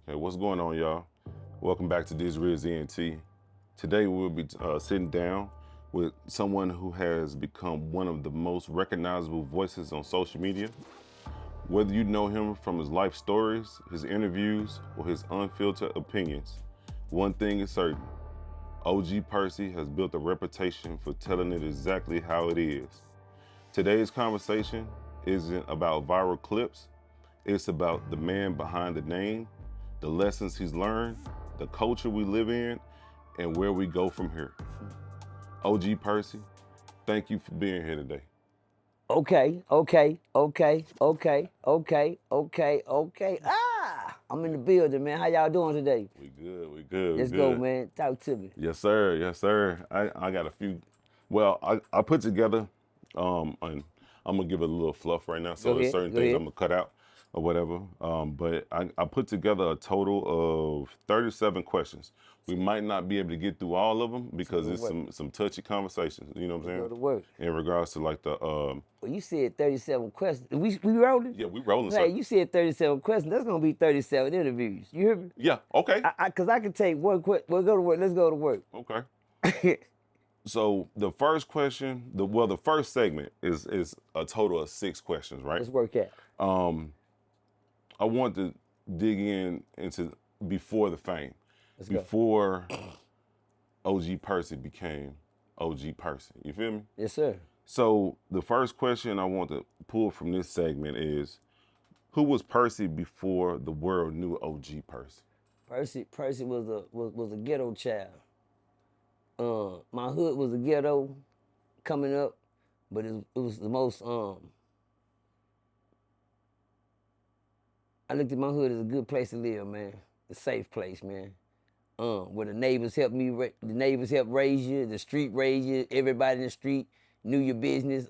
Hey, what's going on, y'all? Welcome back to DisRizEnt. Today we'll be sitting down with someone who has become one of the most recognizable voices on social media. Whether you know him from his life stories, his interviews, or his unfiltered opinions, one thing is certain. OG Percy has built a reputation for telling it exactly how it is. Today's conversation isn't about viral clips, it's about the man behind the name, the lessons he's learned, the culture we live in, and where we go from here. OG Percy, thank you for being here today. Okay. I'm in the building, man. How y'all doing today? We good, we good, we Let's go, good. man. Talk to me. Yes, sir, yes, sir. I got a few, well, I put together, and I'm gonna give it a little fluff right now, so Go there's ahead, certain go things ahead. I'm gonna cut out or whatever. But I put together a total of 37 questions. We might not be able to get through all of them because Good it's work. some touchy conversations, you know what I'm Go saying? to work. In regards to like the, Well, you said 37 questions. We rolling? yeah, we rolling, Hey, sir. you said 37 questions. That's gonna be 37 interviews. You hear me? Yeah, okay, Cause I can take one question. Well, go to work. Let's go to work. okay. So the first question, the first segment is a total of 6 questions, right? Let's work out. I want to dig into before the fame, Let's go. before OG Percy became OG Percy. You feel me? Yes, sir. So the first question I want to pull from this segment is, who was Percy before the world knew OG Percy? Percy was a ghetto child. My hood was a ghetto coming up, but it was the most I looked at my hood as a good place to live, man. A safe place, man. Where the neighbors helped me, the neighbors helped raise you, the street raised you, everybody in the street knew your business.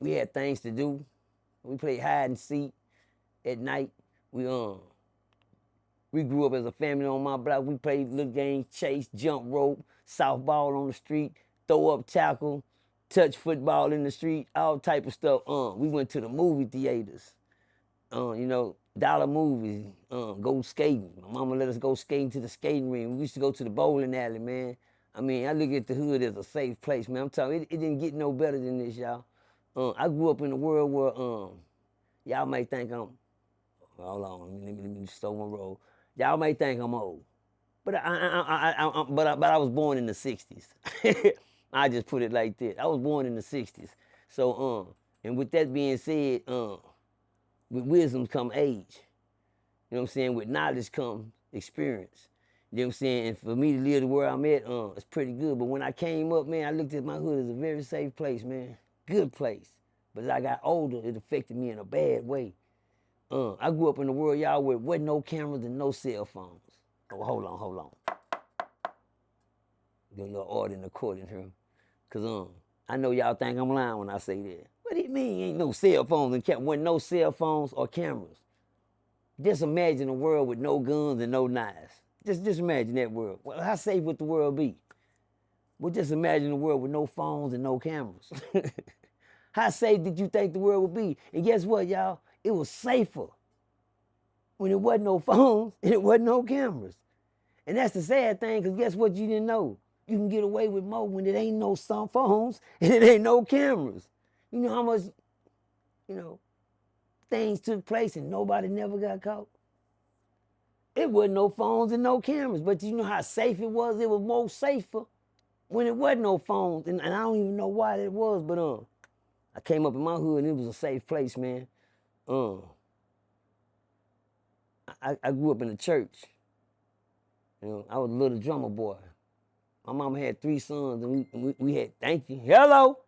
We had things to do. We played hide and seek at night. We grew up as a family on my block. We played little games, chase, jump rope, softball on the street, throw up tackle, touch football in the street, all type of stuff. We went to the movie theaters. Dollar movies, go skating. My mama let us go skating to the skating ring. We used to go to the bowling alley, man. I mean, I look at the hood as a safe place, man. I'm telling you, it didn't get no better than this, y'all. I grew up in a world where y'all may think I'm, hold on, let me slow my roll. Y'all may think I'm old, but I was born in the '60s. I just put it like that. I was born in the '60s. So and with that being said, with wisdom come age. You know what I'm saying? With knowledge come experience. You know what I'm saying? And for me to live the where I'm at, it's pretty good. But when I came up, man, I looked at my hood as a very safe place, man. Good place. But as I got older, it affected me in a bad way. I grew up in a world, y'all, where wasn't no cameras and no cell phones. Oh, hold on. Get a little order in the court in here. Cause I know y'all think I'm lying when I say that. What do you mean ain't no cell phones and wasn't no cell phones or cameras? Just imagine a world with no guns and no knives. Just imagine that world. Well, how safe would the world be? Well, just imagine a world with no phones and no cameras. How safe did you think the world would be? And guess what, y'all? It was safer when it wasn't no phones and it wasn't no cameras. And that's the sad thing, because guess what you didn't know? You can get away with more when it ain't no phones and it ain't no cameras. You know how much, things took place and nobody never got caught? It wasn't no phones and no cameras, but you know how safe it was? It was more safer when it wasn't no phones. And I don't even know why that was, but I came up in my hood and it was a safe place, man. I grew up in the church. I was a little drummer boy. My mama had 3 sons, and we had, thank you, hello.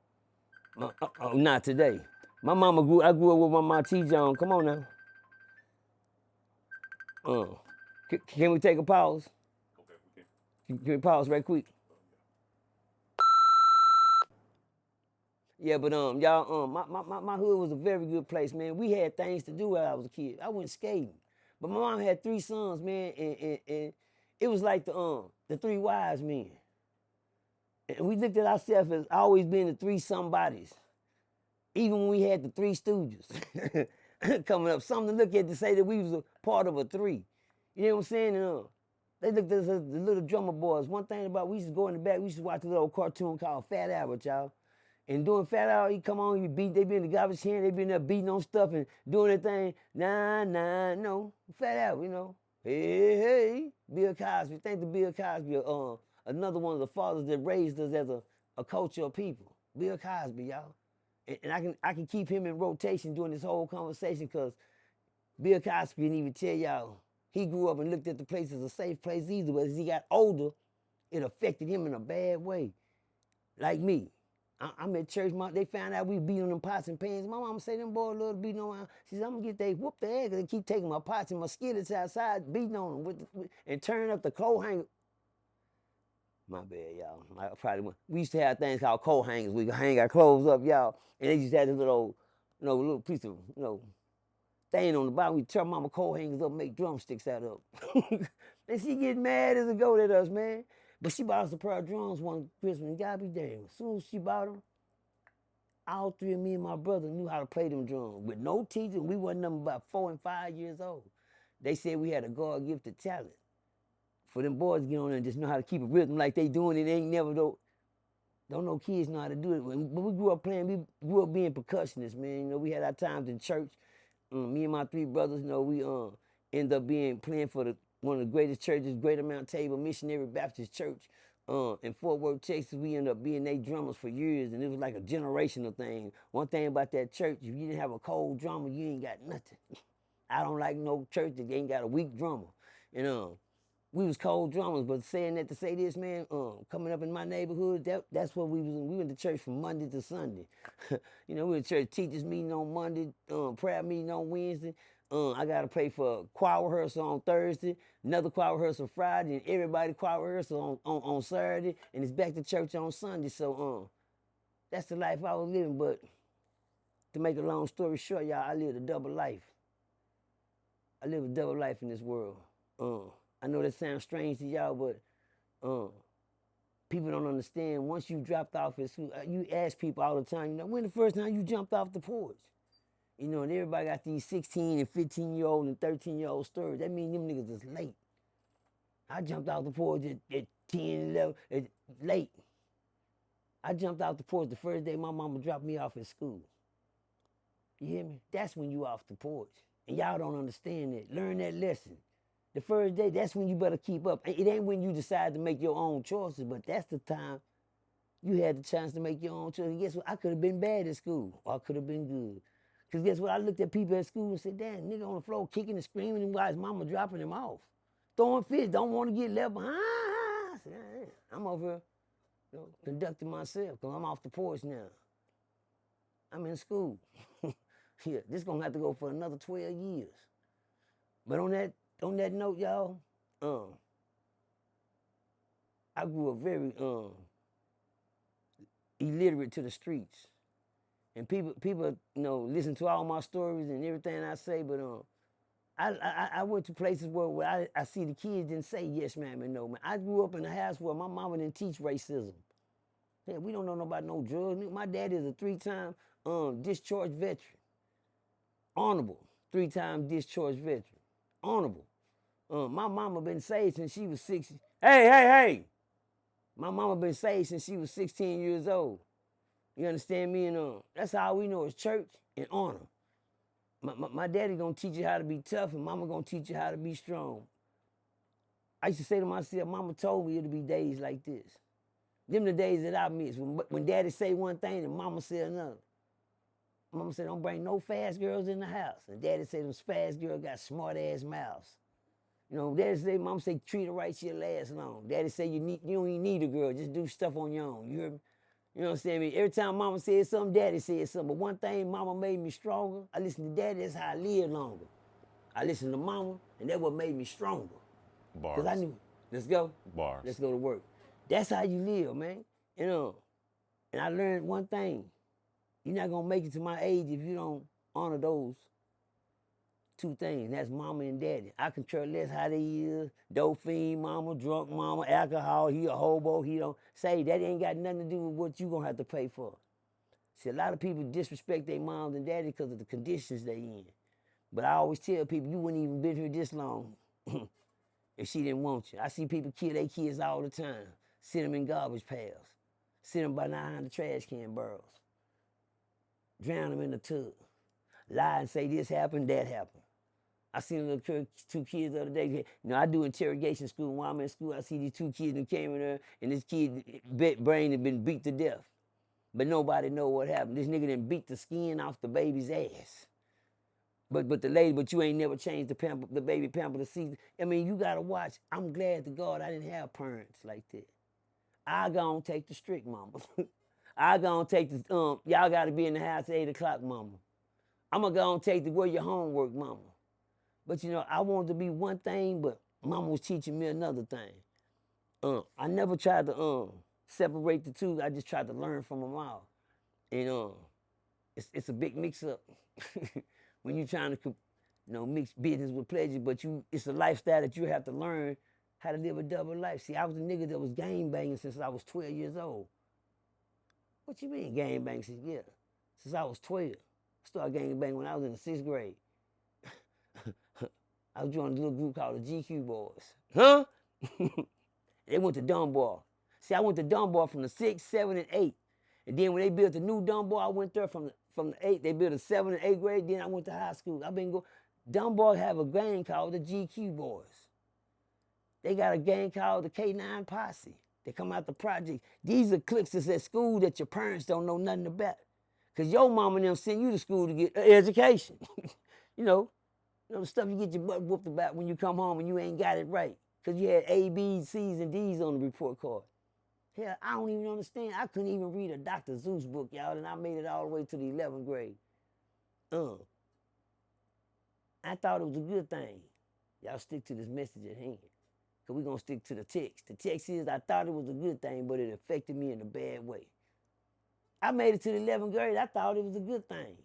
Not today. I grew up with my T John. Come on now. Can we take a pause? Okay, we Can we pause right quick? Yeah, but y'all, my hood was a very good place, man. We had things to do when I was a kid. I went skating, but my mom had 3 sons, man, and it was like the 3 wise men, and we looked at ourselves as always being the 3 somebodies, even when we had the 3 stooges. coming up. Something to look at to say that we was a part of a three. You know what I'm saying? They looked at us as the little drummer boys. One thing about, we used to go in the back, we used to watch a little cartoon called Fat Albert, y'all. And doing Fat Albert, he come on, they be in the garbage can, they be in there beating on stuff and doing their thing. Nah, no. Fat Albert, you know. Hey, Bill Cosby. Thank the Bill Cosby, another one of the fathers that raised us as a culture of people. Bill Cosby, y'all. And I can keep him in rotation during this whole conversation because Bill Cosby didn't even tell y'all he grew up and looked at the place as a safe place either, but as he got older, it affected him in a bad way. Like me. I'm at church, they found out we beat on them pots and pans. My mama say them boys love to beat on. She said, I'm gonna get they whoop their ass because they keep taking my pots and my skillets outside, beating on them and turning up the coat hanger. My bad, y'all. We used to have things called coat hangers. We could hang our clothes up, y'all. And they used to have this little piece of, thing on the bottom. We turn mama coat hangers up, make drumsticks out of. And she get mad as a goat at us, man. But she bought us a pair of drums one Christmas, and God be damn. As soon as she bought them, all three of me and my brother knew how to play them drums. With no teacher, we wasn't nothing about 4 and 5 years old. They said we had a God-gifted talent. For them boys to get on there and just know how to keep a rhythm like they doing it, ain't never don't know kids know how to do it. But we grew up playing, we grew up being percussionists, man. We had our times in church. Me and my three brothers, we end up playing for one of the greatest churches, Greater Mount Tabor Missionary Baptist Church in Fort Worth, Texas. We ended up being their drummers for years, and it was like a generational thing. One thing about that church, if you didn't have a cold drummer, you ain't got nothing. I don't like no church that ain't got a weak drummer. And we was cold drummers, but saying that to say this, man, coming up in my neighborhood, that's what we was in. We went to church from Monday to Sunday. We went to church, teachers meeting on Monday, prayer meeting on Wednesday. I got to play for choir rehearsal on Thursday, another choir rehearsal Friday, and everybody choir rehearsal on Saturday, and it's back to church on Sunday. So that's the life I was living. But to make a long story short, y'all, I lived a double life. I live a double life in this world. I know that sounds strange to y'all, but people don't understand. Once you dropped off at school, you ask people all the time, when the first time you jumped off the porch? And everybody got these 16 and 15-year-old and 13-year-old stories. That means them niggas is late. I jumped off the porch at 10, 11, late. I jumped off the porch the first day my mama dropped me off at school. You hear me? That's when you off the porch. And y'all don't understand that. Learn that lesson. The first day, that's when you better keep up. It ain't when you decide to make your own choices, but that's the time you had the chance to make your own choices. And guess what? I could have been bad at school, or I could have been good. Because guess what? I looked at people at school and said, damn, nigga on the floor kicking and screaming and while his mama dropping him off. Throwing fists, don't want to get left behind. I said, damn, I'm over here conducting myself because I'm off the porch now. I'm in school. Yeah, this going to have to go for another 12 years. But on that note, y'all, I grew up very illiterate to the streets. And people listen to all my stories and everything I say, but I went to places where I see the kids didn't say yes, ma'am, and no, man. I grew up in a house where my mama didn't teach racism. Yeah, we don't know about no drugs. My dad is a 3-time discharged veteran. Honorable, 3-time discharged veteran. Honorable. My mama been saved since she was 6. Hey! My mama been saved since she was 16 years old. You understand me? And that's all we know is church and honor. My daddy gonna teach you how to be tough, and mama gonna teach you how to be strong. I used to say to myself, mama told me it'll be days like this. Them the days that I miss. When daddy say one thing and mama say another. Mama said, don't bring no fast girls in the house. And daddy said, them fast girls got smart ass mouths. Daddy say, mama say, treat her right, she'll last long. Daddy say, you don't even need a girl, just do stuff on your own. You hear me? You know what I'm saying? Every time mama said something, daddy said something. But one thing, mama made me stronger. I listened to daddy, that's how I live longer. I listened to mama, and that's what made me stronger. Bars. Because I knew, let's go. Bars. Let's go to work. That's how you live, man. And I learned one thing. You're not going to make it to my age if you don't honor those two things. That's mama and daddy. I can care less how they is. Dope fiend mama, drunk mama, alcohol, he a hobo, he don't. Say, that ain't got nothing to do with what you going to have to pay for. See, a lot of people disrespect their moms and daddy because of the conditions they in. But I always tell people, you wouldn't even been here this long if she didn't want you. I see people kill their kids all the time, sit them in garbage pails, sit them behind the trash can barrels, drown them in the tub, lie and say this happened, that happened. I seen little two kids the other day. You know, I do interrogation school. While I'm in school, I see these two kids that came in there, and this kid brain had been beat to death. But nobody know what happened. This nigga done beat the skin off the baby's ass. But the lady, but you ain't never changed the baby pamper the season. I mean, you gotta watch. I'm glad to God I didn't have parents like that. I gonna take the strict mama. I gonna take the y'all gotta be in the house at 8 o'clock, mama. I'm gonna take the where your homework, mama. But you know, I wanted to be one thing, but mama was teaching me another thing. I never tried to separate the two. I just tried to learn from them all. And it's a big mix-up when you're trying to, mix business with pleasure. But it's a lifestyle that you have to learn how to live a double life. See, I was a nigga that was gang banging since I was 12 years old. What you mean gang banging since I was 12? I started gang banging when I was in the 6th grade. I was joining a little group called the GQ Boys. Huh? They went to Dunbar. See, I went to Dunbar from the 6th, 7th, and 8th. And then when they built the new Dunbar, I went there from the 8th. They built a 7th and 8th grade. Then I went to high school. Dunbar have a gang called the GQ Boys. They got a gang called the K9 Posse. They come out the project. These are cliques that's at school that your parents don't know nothing about. Because your mama and them send you to school to get an education. The stuff you get your butt whooped about when you come home and you ain't got it right. Because you had A, B, C's, and D's on the report card. Hell, I don't even understand. I couldn't even read a Dr. Zeus book, y'all, and I made it all the way to the 11th grade. I thought it was a good thing. Y'all stick to this message at hand. Because we're going to stick to the text. The text is, I thought it was a good thing, but it affected me in a bad way. I made it to the 11th grade. I thought it was a good thing.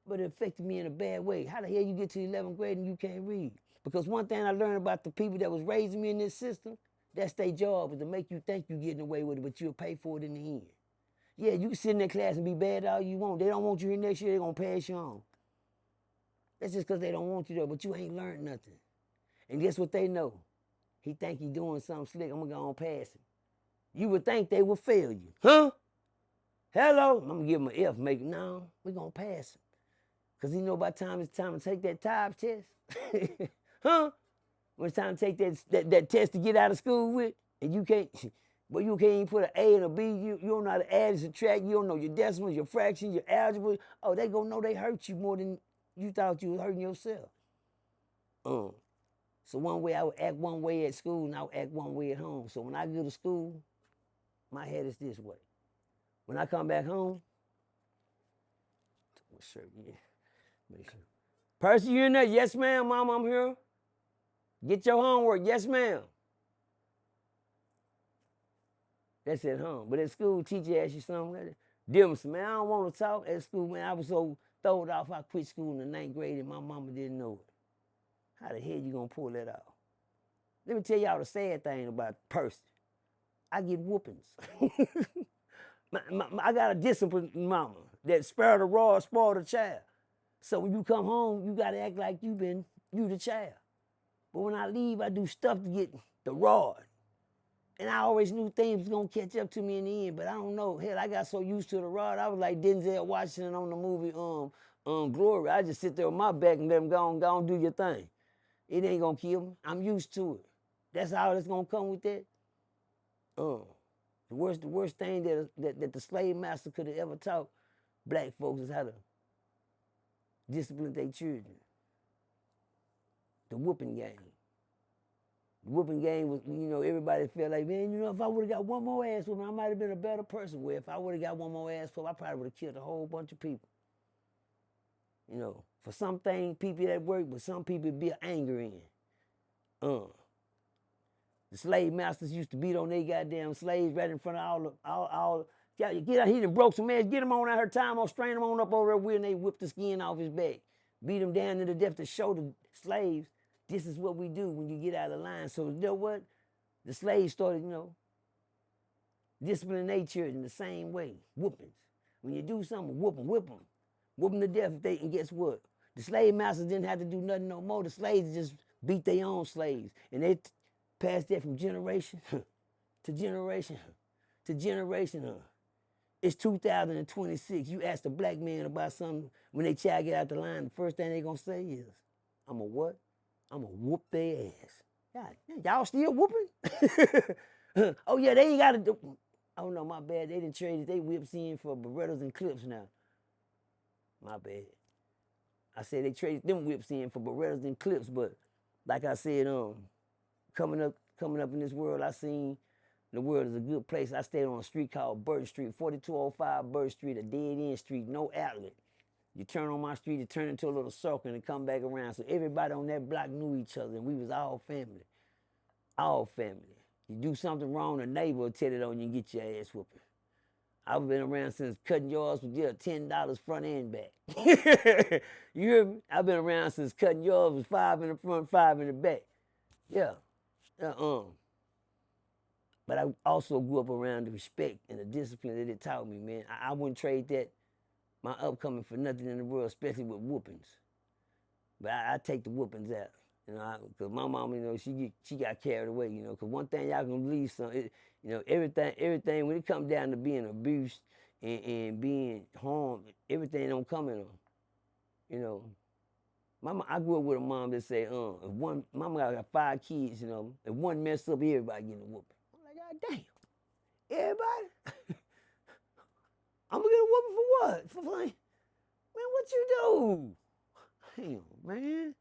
But it affected me in a bad way. How the hell you get to the 11th grade and you can't read? Because one thing I learned about the people that was raising me in this system, that's their job, is to make you think you're getting away with it, but you'll pay for it in the end. Yeah, you can sit in that class and be bad all you want. They don't want you here next year, they're going to pass you on. That's just because they don't want you there, but you ain't learned nothing. And guess what they know? He think he doing something slick, I'm going to go on past him. You would think they would fail you. Huh? Hello? I'm going to give him an F, no, we're going to pass him. Because you know by the time it's time to take that TIBES test, huh? When it's time to take that test to get out of school with, and you can't even put an A and a B, you don't know how to add and subtract, you don't know your decimals, your fractions, your algebra. Oh, they gonna know they hurt you more than you thought you was hurting yourself. So one way I would act one way at school and I would act one way at home. So when I go to school, my head is this way. When I come back home, my shirt, yeah. Make sure. Percy, you in there? Yes, ma'am, Mom, I'm here. Get your homework. Yes, ma'am. That's at home. But at school, teacher asks you something. Difference, man, I don't want to talk. At school, man, I was so throwed off, I quit school in the 9th grade and my mama didn't know it. How the hell you gonna pull that off? Let me tell y'all the sad thing about Percy. I get whoopings. I got a disciplined mama that spare the rod, spoil the child. So when you come home, you gotta act like you the child. But when I leave, I do stuff to get the rod. And I always knew things was gonna catch up to me in the end, but I don't know. Hell, I got so used to the rod, I was like Denzel Washington on the movie Glory. I just sit there with my back and let them go on do your thing. It ain't gonna kill me. I'm used to it. That's all that's gonna come with that. The worst thing that the slave master could have ever taught black folks is how to discipline their children. The whooping game. The whooping game was, everybody felt like, man, if I would have got one more ass whooping, I might have been a better person. Well, if I would have got one more ass whooping, I probably would have killed a whole bunch of people. For some things, people that work, but some people be anger in. The slave masters used to beat on their goddamn slaves right in front of all get out, he done broke some ass, get him on out her time, on strain him on up over there wheel, and they whip the skin off his back. Beat him down to the death to show the slaves, this is what we do when you get out of line. So you know what? The slaves started, disciplining their children the same way, whoopings. When you do something, whoop them. Whoop them to death and guess what? The slave masters didn't have to do nothing no more. The slaves just beat their own slaves. And they passed that from generation to generation to generation. It's 2026. You ask a black man about something, when they child get out the line, the first thing they gonna say is, I'm a what? I'm gonna whoop their ass. God, y'all still whooping? Oh yeah, they ain't gotta do. Oh no, my bad. They done traded they whips in for Berettas and clips now. My bad. I said they traded them whips in for Berettas and clips, but like I said, coming up in this world, I seen the world is a good place. I stayed on a street called Burton Street, 4205 Burton Street, a dead-end street, no outlet. You turn on my street, it turned into a little circle and come back around. So everybody on that block knew each other, and we was all family. All family. You do something wrong, the neighbor will tell it on you and get your ass whooping. I've been around since cutting yards was $10 front and back. You hear me? I've been around since cutting yards was $5 in the front, $5 in the back. Yeah. But I also grew up around the respect and the discipline that it taught me, man. I wouldn't trade that, my upcoming, for nothing in the world, especially with whoopings. But I take the whoopings out, you know, because my mama, you know, she got carried away, you know, because one thing y'all can believe, everything, when it comes down to being abused and being harmed, everything don't come in them, you know. I grew up with a mom that said, if one, mama got 5 kids, you know, if one mess up, everybody getting a whooping. I'm like, God damn, everybody? I'm gonna get a whooping for what? For playing? Man, what you do? Damn, man.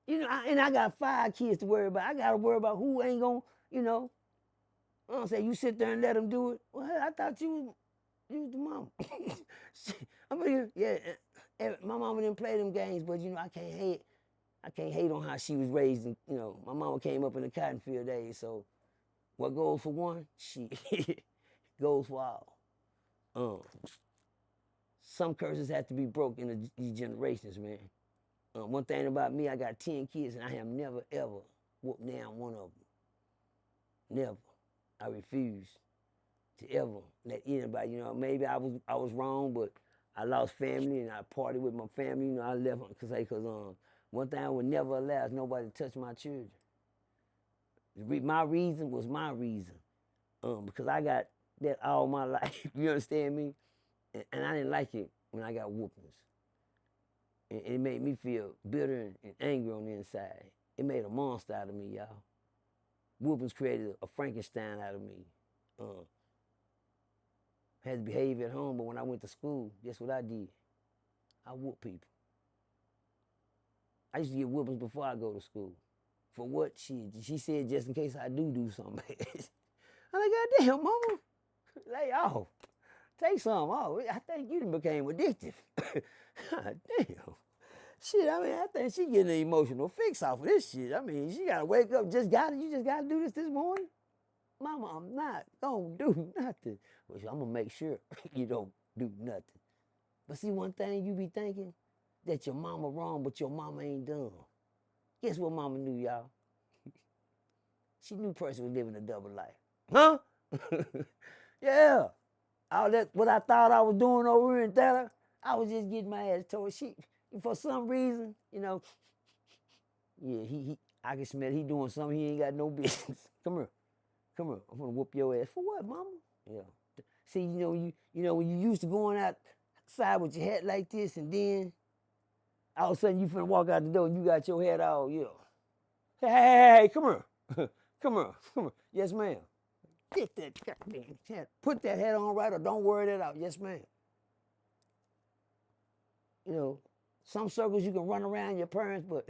You know, and I got 5 kids to worry about. I gotta worry about who ain't gonna, you know. I'm saying, you sit there and let them do it. Well, hell, I thought you was the mama. I mean, yeah, my mama didn't play them games, but you know, I can't hate on how she was raised. And, you know, my mama came up in the cotton field days, so what goes for one, she goes for all. Some curses have to be broke in these generations, man. One thing about me, I got 10 kids, and I have never, ever whooped down one of them. Never. I refuse to ever let anybody, you know, maybe I was wrong, but I lost family, and I partied with my family. You know, I left because one thing I would never allow is nobody to touch my children. My reason was my reason, because I got that all my life. You understand me? And I didn't like it when I got whoopings. And it made me feel bitter and angry on the inside. It made a monster out of me, y'all. Whoopings created a Frankenstein out of me. Had to behave at home, but when I went to school, guess what I did? I whooped people. I used to get whoopings before I go to school. For what? She said just in case I do something bad. I'm like, God damn, mama, lay off. Take some off. I think you became addictive. God damn. Shit, I mean, I think she getting an emotional fix off of this shit. I mean, she gotta wake up, you just gotta do this morning? Mama, I'm not gonna do nothing. Well, I'm gonna make sure you don't do nothing. But see, one thing you be thinking, that your mama wrong, but your mama ain't dumb. Guess what mama knew, y'all? She knew Percy was living a double life. Huh? Yeah. All that, what I thought I was doing over here in Theta, I was just getting my ass told. For some reason, you know, yeah, I can smell he doing something he ain't got no business. Come here. I'm gonna whoop your ass. For what, mama? Yeah. See, you know, when you used to going outside with your hat like this, and then all of a sudden you finna walk out the door and you got your hat all, you know. Hey, come here. Come here. Yes, ma'am. Get that goddamn hat. Put that hat on right, or don't wear that out. Yes, ma'am. You know, some circles you can run around your parents, but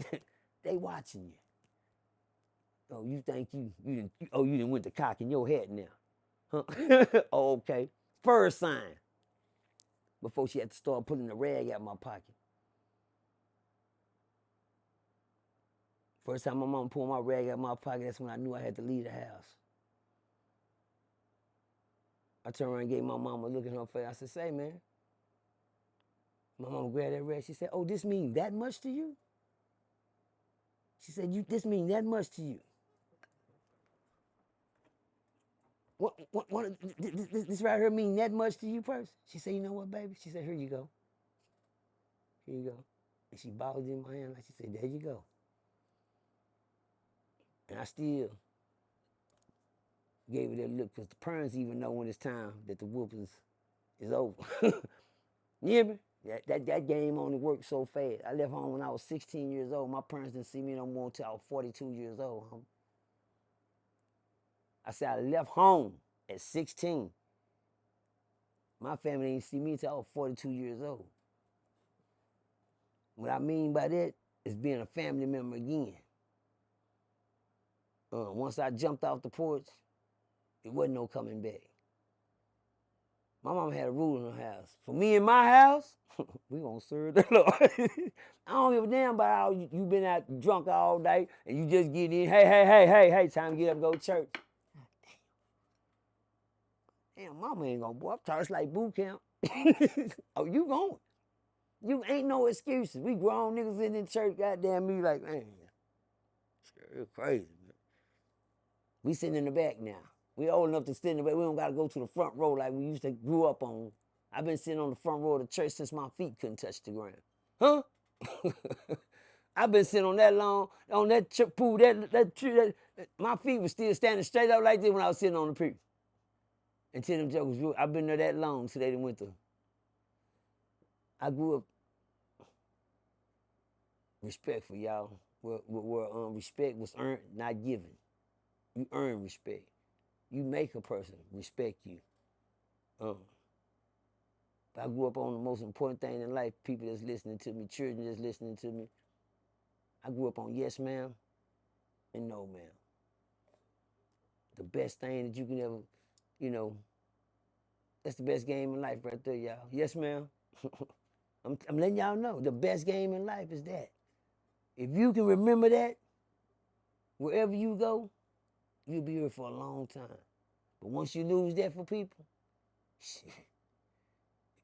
they watching you. Oh, you think you didn't went to cock in your head now. Huh? Oh, okay. First sign. Before she had to start putting the rag out my pocket. First time my mom pulled my rag out my pocket, that's when I knew I had to leave the house. I turned around and gave my mom a look in her face. I said, say, man. My mama grabbed that rag. She said, oh, this mean that much to you? She said, this mean that much to you? This right here mean that much to you, Percy? She said, you know what, baby? She said, here you go. Here you go. And she balled it in my hand like she said, there you go. And I still gave her that look because the parents even know when it's time that the whoopings is over. You hear me? That game only worked so fast. I left home when I was 16 years old. My parents didn't see me no more until I was 42 years old. I said I left home at 16. My family didn't see me until I was 42 years old. What I mean by that is being a family member again. Once I jumped off the porch, it wasn't no coming back. My mama had a rule in her house. For me in my house, we gonna serve the Lord. I don't give a damn about how you been out drunk all day and you just get in, hey, time to get up and go to church. Damn, mama ain't gonna, boy, I'm tired. It's like boot camp. Oh, you going. You ain't no excuses. We grown niggas in the church, goddamn me, like, man, it's crazy, man. We sitting in the back now. We old enough to sit in the back. We don't gotta go to the front row like we used to grew up on. I've been sitting on the front row of the church since my feet couldn't touch the ground. Huh? I've been sitting on that long, on that pool, that tree, my feet was still standing straight up like this when I was sitting on the pew. Until them jokers grew. I've been there that long till they done went through. I grew up respectful, y'all. Where respect was earned, not given. You earn respect. You make a person respect you. I grew up on the most important thing in life, people that's listening to me, children that's listening to me. I grew up on yes, ma'am, and no, ma'am. The best thing that you can ever, that's the best game in life right there, y'all. Yes, ma'am. I'm letting y'all know, the best game in life is that. If you can remember that, wherever you go, you'll be here for a long time. But once you lose that for people, shit,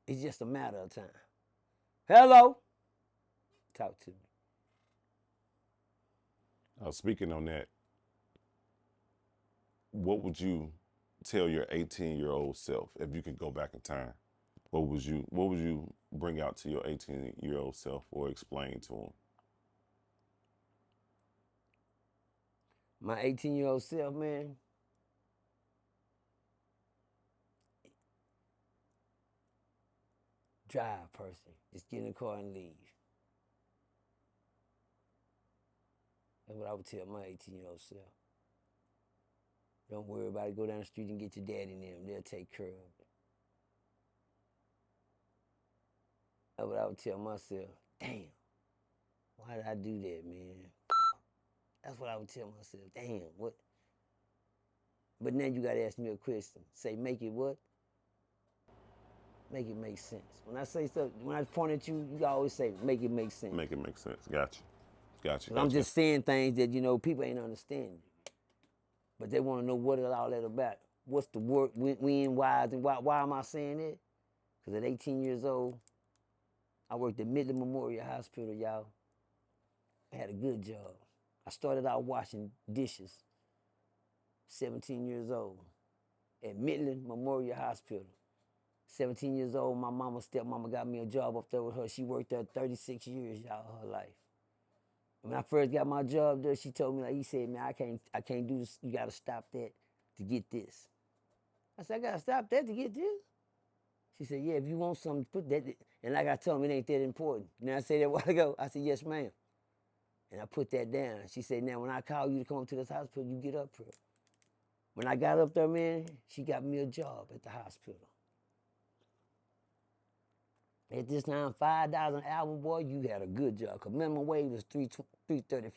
it's just a matter of time. Hello? Talk to me. Speaking on that, what would you tell your 18-year-old self if you could go back in time? What would you bring out to your 18-year-old self or explain to him? My 18-year-old self, man, drive, Percy. Just get in the car and leave. That's what I would tell my 18-year-old self. Don't worry about it. Go down the street and get your daddy and them. They'll take care of it. That's what I would tell myself. Damn, why did I do that, man? That's what I would tell myself. Damn, what? But now you gotta ask me a question. Say, make it what? Make it make sense. When I say stuff, when I point at you, you always say, make it make sense. Make it make sense. Gotcha. I'm just saying things that, people ain't understanding. But they want to know what is all that about. What's the work, when, whys, and why am I saying that? Because at 18 years old, I worked at Midland Memorial Hospital, y'all. I had a good job. I started out washing dishes, 17 years old, at Midland Memorial Hospital. 17 years old, my stepmama got me a job up there with her. She worked there 36 years, y'all, her life. When I first got my job there, she told me, like, he said, man, I can't do this. You gotta stop that to get this. I said, I gotta stop that to get this? She said, yeah, if you want something, put that. And like I told him, it ain't that important. And I said that a while ago. I said, yes, ma'am. And I put that down. She said, now, when I call you to come up to this hospital, you get up here. When I got up there, man, she got me a job at the hospital. At this time, $5 an hour, boy, you had a good job. Because minimum wage was $3.35.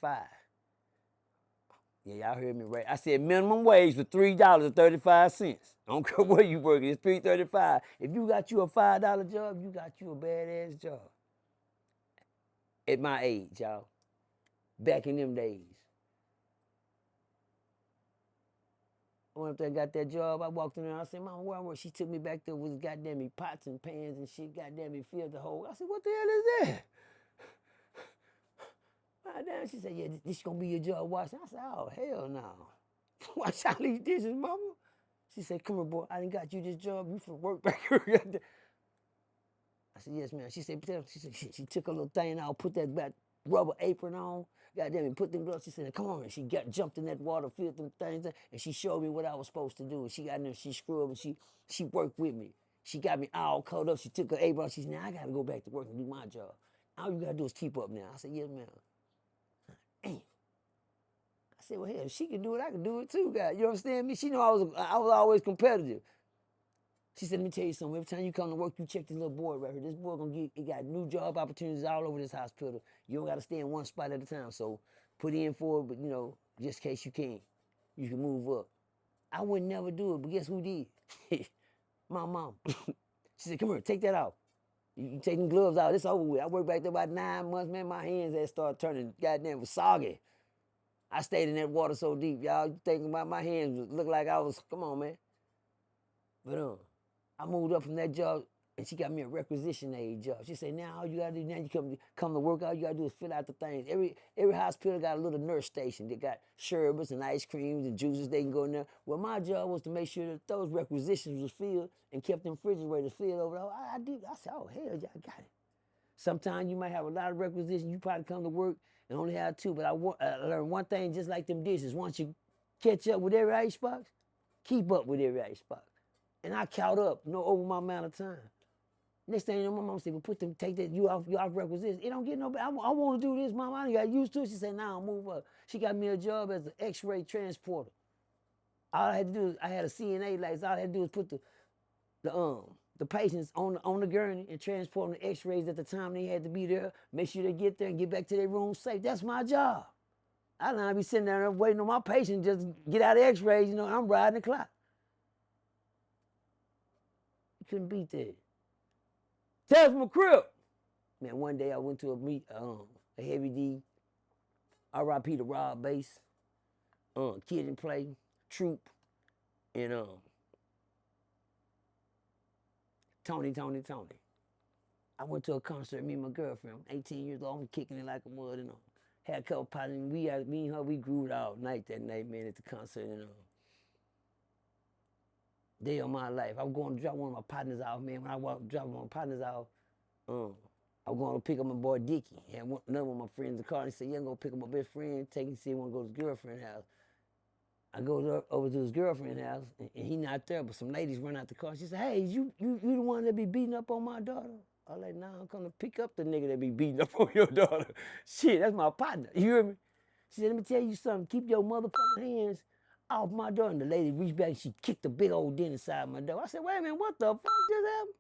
Yeah, y'all heard me right. I said minimum wage for $3.35. I don't care where you work, it's $3.35. If you got you a $5 job, you got you a badass job. At my age, y'all. Back in them days. I went up there and got that job. I walked in there and I said, Mama, where I work? She took me back there with goddamn me pots and pans and shit. Goddamn me filled the hole. I said, what the hell is that? Damn, she said, yeah, this gonna be your job washing. I said, oh, hell no. Wash all these dishes, mama. She said, come here, boy, I done got you this job. You for work back here. I said, yes, ma'am. She said, she took a little thing out, put that back rubber apron on, goddamn, and put them gloves. She said, come on. And she jumped in that water, filled them things, and she showed me what I was supposed to do. And she got in there, she scrubbed, and she worked with me. She got me all caught up. She took her apron. She said, now I got to go back to work and do my job. All you got to do is keep up now. I said, yes, ma'am. Damn. I said, well, hell, if she can do it, I can do it too, guys. You understand me? She know I was always competitive. She said, let me tell you something. Every time you come to work, you check this little board right here. This boy he got new job opportunities all over this hospital. You don't got to stay in one spot at a time. So put in for it, but just in case you can move up. I would never do it, but guess who did? My mom. She said, come here, take that out. You take them gloves out, it's over with. I worked back there about 9 months, man. My hands had started turning goddamn soggy. I stayed in that water so deep, y'all. Thinking about my hands looked like I was, come on, man. But I moved up from that job, and she got me a requisition aid job. She said, now all you gotta do, now you come to work, all you gotta do is fill out the things. Every hospital got a little nurse station. They got sherbets and ice creams and juices they can go in there. Well, my job was to make sure that those requisitions was filled and kept them refrigerators filled over there. I did. I said, oh, hell, yeah, I got it. Sometimes you might have a lot of requisitions. You probably come to work and only have 2, but I learned one thing just like them dishes. Once you catch up with every icebox, keep up with every icebox. And I caught up, over my amount of time. Next thing you know, my mom said, well, take that, you off requisitions. It don't get no better. I want to do this, mom. I got used to it. She said, nah, move up. She got me a job as an x-ray transporter. All I had to do is, I had a CNA license. All I had to do is put the patients on the gurney and transport them to x-rays at the time they had to be there, make sure they get there and get back to their room safe. That's my job. I don't be sitting there waiting on my patient just get out of x-rays, and I'm riding the clock. You couldn't beat that. Tell from a crib. Man, one day I went to a heavy D, RIP to Rob Bass, Kid and Play, Troop, and Tony. I went to a concert, me and my girlfriend. I'm 18 years old, I'm kicking it like a mud, had a couple partners, me and her, we grew it all night that night, man, at the concert, day of my life. I was going to drop one of my partners off, man. When I walked, drop one of my partners off, I was going to pick up my boy Dickie. Had another one of my friends in the car, and he said, yeah, I'm going to pick up my best friend, take him to see him, want to go to his girlfriend's house. I go over to his girlfriend's house, and he not there, but some ladies run out the car. She said, hey, you the one that be beating up on my daughter? I was like, nah, I'm coming to pick up the nigga that be beating up on your daughter. Shit, that's my partner. You hear me? She said, let me tell you something. Keep your motherfucking hands off my door. And the lady reached back and she kicked a big old dent inside my door. I said, wait a minute, what the fuck just happened?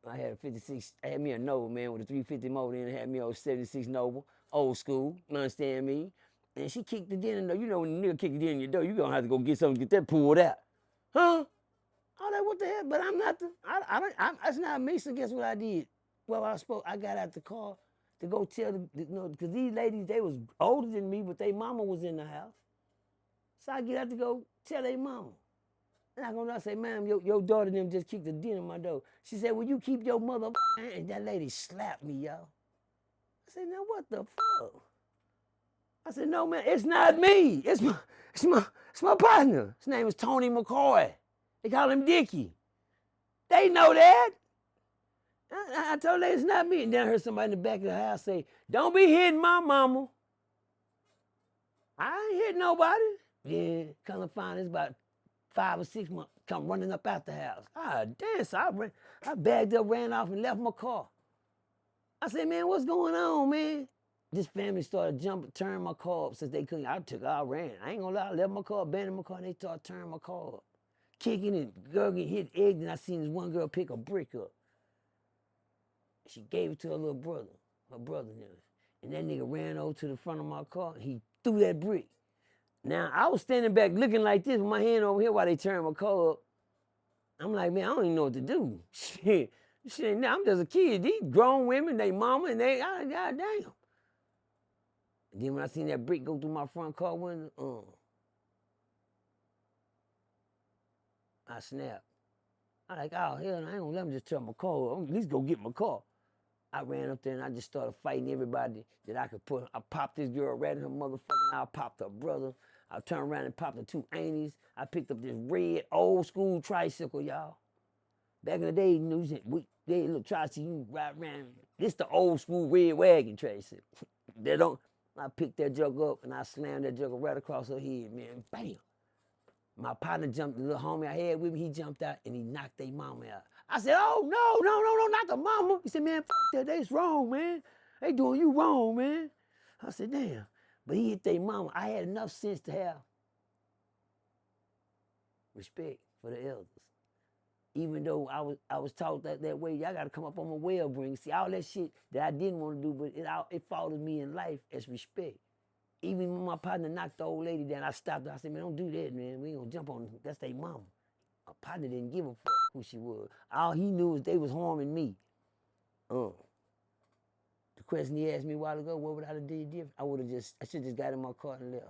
I had a 56, I had me a Nova, man, with a 350 motor in it, had me old 76 Nova, old school, you understand me? And she kicked the dent in the door. You know when the nigga kick the dent in your door, you gonna have to go get something to get that pulled out. Huh? I like, what the hell? But I'm not that's not me, so guess what I did? Well, I got out the car to go tell because these ladies, they was older than me, but their mama was in the house. So I get out to go tell their mama. And I go down and say, ma'am, your daughter and them just kicked the dent in my door. She said, well, you keep your mother, and that lady slapped me, y'all. I said, now what the fuck? I said, no, man, it's not me. It's my partner. His name is Tony McCoy. They call him Dickie. They know that. I told her it's not me. And then I heard somebody in the back of the house say, don't be hitting my mama. I ain't hit nobody. Yeah, come to find it's about 5 or 6 months, come running up out the house. Ah, damn, so I bagged up, ran off, and left my car. I said, man, what's going on, man? This family started turning my car up since they couldn't. I ran. I ain't gonna lie, I left my car, abandoned my car, and they started turning my car up. Kicking and girl getting hit egg, and I seen this one girl pick a brick up. She gave it to her little brother, her brother. And that nigga ran over to the front of my car, and he threw that brick. Now, I was standing back looking like this with my hand over here while they turned my car up. I'm like, man, I don't even know what to do. Shit, now I'm just a kid. These grown women, they mama, and goddamn. And then when I seen that brick go through my front car window, I snapped. I like, oh, hell, I ain't gonna let them just turn my car up. I'm at least go get my car. I ran up there and I just started fighting everybody that I could put. I popped this girl right in her motherfucking eye. I popped her brother. I turned around and popped the 2 aunties. I picked up this red old school tricycle, y'all. Back in the day, you They look, try to see you right around. This the old school red wagon, Tracy. They don't. I picked that jug up and I slammed that jug right across her head, man. Bam. My partner jumped, the little homie I had with me, he jumped out and he knocked their mama out. I said, oh, no, not the mama. He said, man, fuck that, that's wrong, man. They doing you wrong, man. I said, damn. But he hit their mama. I had enough sense to have respect for the elders. Even though I was taught that way, y'all gotta come up on my well bring. See, all that shit that I didn't want to do, but it followed me in life as respect. Even when my partner knocked the old lady down, I stopped her. I said, man, don't do that, man. We ain't gonna jump on her. That's their mama. My partner didn't give a fuck who she was. All he knew was they was harming me. The question he asked me a while ago, what would I have did different? I should just got in my car and left.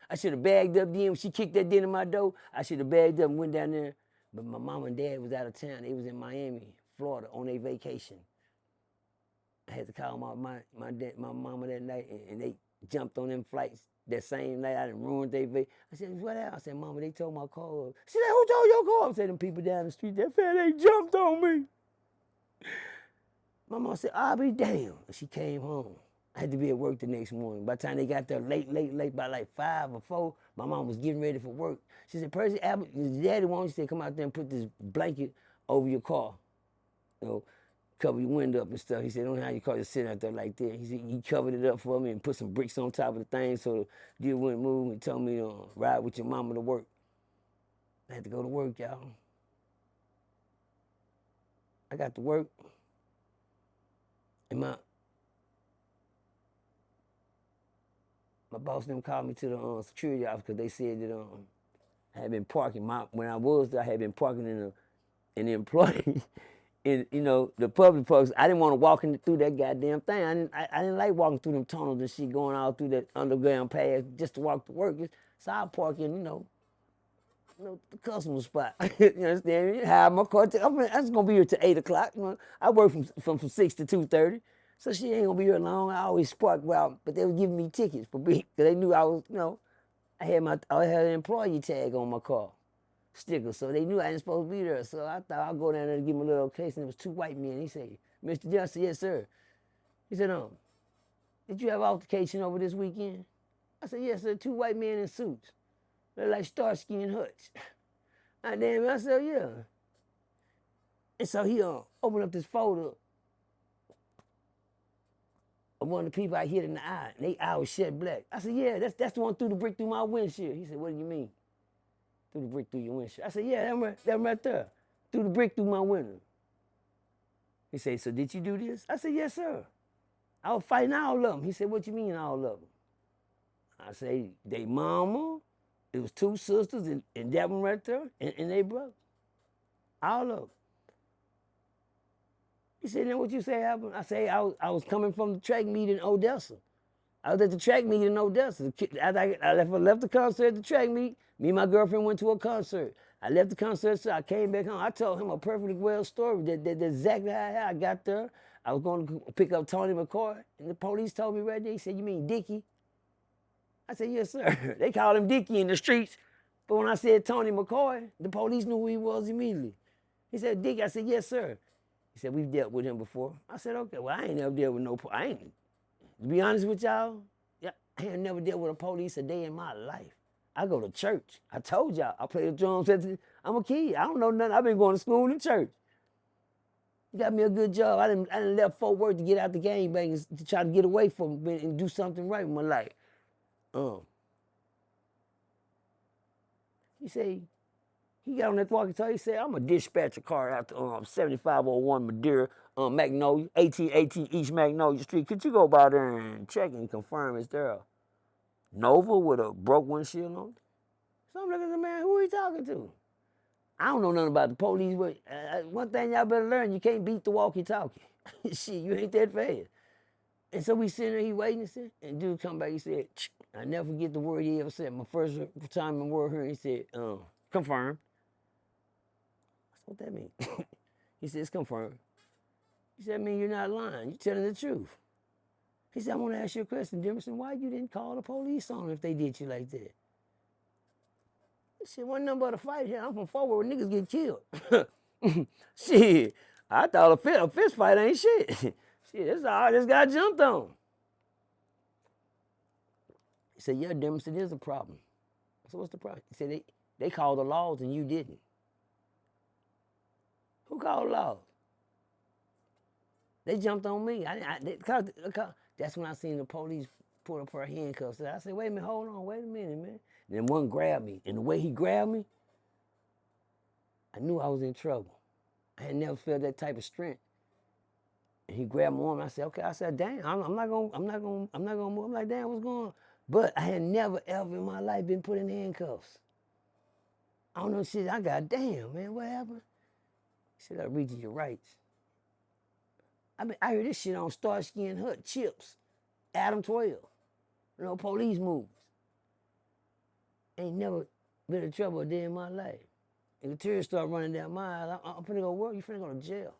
I should have bagged up then when she kicked that dent in my door. I should have bagged up and went down there. But my mom and dad was out of town. They was in Miami, Florida on their vacation. I had to call my mama that night and they jumped on them flights that same night. I done ruined their vacation. I said, what happened? I said, mama, they told my car up. She said, who told your car up? I said, them people down the street, that fat they jumped on me. My mom said, I'll be damned. And she came home. I had to be at work the next morning. By the time they got there late, by like 5 or 4, my mom was getting ready for work. She said, Percy, his daddy wants you to come out there and put this blanket over your car. You know, cover your window up and stuff. He said, don't have your car just sitting out there like that. He said, he covered it up for me and put some bricks on top of the thing so the deer wouldn't move. He told me to ride with your mama to work. I had to go to work, y'all. I got to work. And my boss them called me to the security office because they said that I had been parking. When I was there, I had been parking in the employee, in the public parks. I didn't want to walk through that goddamn thing. I didn't like walking through them tunnels and shit, going all through that underground path just to walk to work. So I park in, the customer spot. You understand me? Have my car. I'm just gonna be here till 8 o'clock. I work from 6 to 2:30. So she ain't gonna be here long. I always park out, but they were giving me tickets for being, because they knew I was, I had an employee tag on my car, sticker, so they knew I ain't supposed to be there. So I thought I'd go down there and give them a little case, and it was 2 white men. He said, Mr. Johnson, yes, sir. He said, did you have altercation over this weekend? I said, yes, sir, 2 white men in suits. They're like Starsky and Hutch. I said, yeah. And so he opened up this folder of one of the people I hit in the eye, and they eye was shed black. I said, yeah, that's the one threw the brick through my windshield. He said, what do you mean? Threw the brick through your windshield. I said, yeah, that right there. Threw the brick through my window. He said, so did you do this? I said, yes, sir. I was fighting all of them. He said, what you mean all of them? I said, they mama, it was 2 sisters, and that one right there, and they brother. All of them. He said, then what you say happened? I say, I was coming from the track meet in Odessa. I was at the track meet in Odessa. I left the concert at the track meet. Me and my girlfriend went to a concert. I left the concert, so I came back home. I told him a perfectly well story. That's exactly how I got there. I was going to pick up Tony McCoy, and the police told me right there, he said, you mean Dickie? I said, yes, sir. They called him Dickie in the streets. But when I said Tony McCoy, the police knew who he was immediately. He said, Dickie. I said, yes, sir. He said, we've dealt with him before. I said, okay, well, I ain't never dealt with to be honest with y'all, I ain't never dealt with a police a day in my life. I go to church. I told y'all, I play the drums. I'm a kid. I don't know nothing. I've been going to school and church. Got me a good job. I done left Fort Worth to get out the gangbangers to try to get away from it and do something right with my life. He got on that walkie-talkie. He said, I'm going to dispatch a car out to 7501 Madeira, Magnolia, 1818 East Magnolia Street. Could you go by there and check and confirm is there a Nova with a broke windshield on it? So I'm looking at the man, who are you talking to? I don't know nothing about the police, but one thing y'all better learn, you can't beat the walkie-talkie. Shit, you ain't that fast. And so we sitting there, he waiting, and dude come back, he said, I never forget the word he ever said. My first time in word hearing, he said, confirm. What that mean? He said, it's confirmed. He said, I mean, you're not lying. You're telling the truth. He said, I want to ask you a question, Jimmerson. Why you didn't call the police on them if they did you like that? He said, wasn't nothing but a fight here. I'm from Fort Worth where niggas get killed. Shit, I thought a fist fight ain't shit. Shit, that's all I just got jumped on. He said, yeah, Demerson, there's a problem. I said, what's the problem? He said, they called the laws and you didn't. Who called the laws? They jumped on me. That's when I seen the police pull up her handcuffs. I said, wait a minute, hold on, wait a minute, man. And then one grabbed me. And the way he grabbed me, I knew I was in trouble. I had never felt that type of strength. And he grabbed my arm. And I said, okay. I said, damn, I'm not gonna move. I'm like, damn, what's going on? But I had never ever in my life been put in handcuffs. I don't know shit. I got, damn, man, what happened? He said, I read you your rights. I heard this shit on Starsky and Hutch, Chips, Adam 12, police movies. Ain't never been in trouble a day in my life. And the tears start running down my eyes. I'm finna go work, you finna go to jail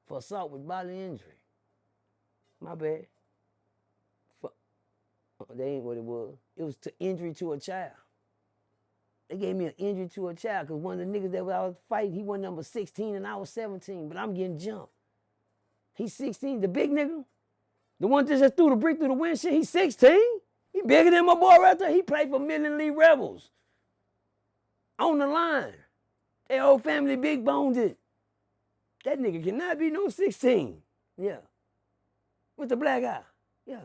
for assault with bodily injury. My bad. That ain't what it was. It was injury to a child. They gave me an injury to a child because one of the niggas that I was fighting, he was number 16 and I was 17, but I'm getting jumped. He's 16, the big nigga, the one that just threw the brick through the windshield, he's 16. He bigger than my boy right there. He played for Midland League Rebels. On the line. Their whole family big boned it. That nigga cannot be no 16. Yeah. With the black eye. Yeah.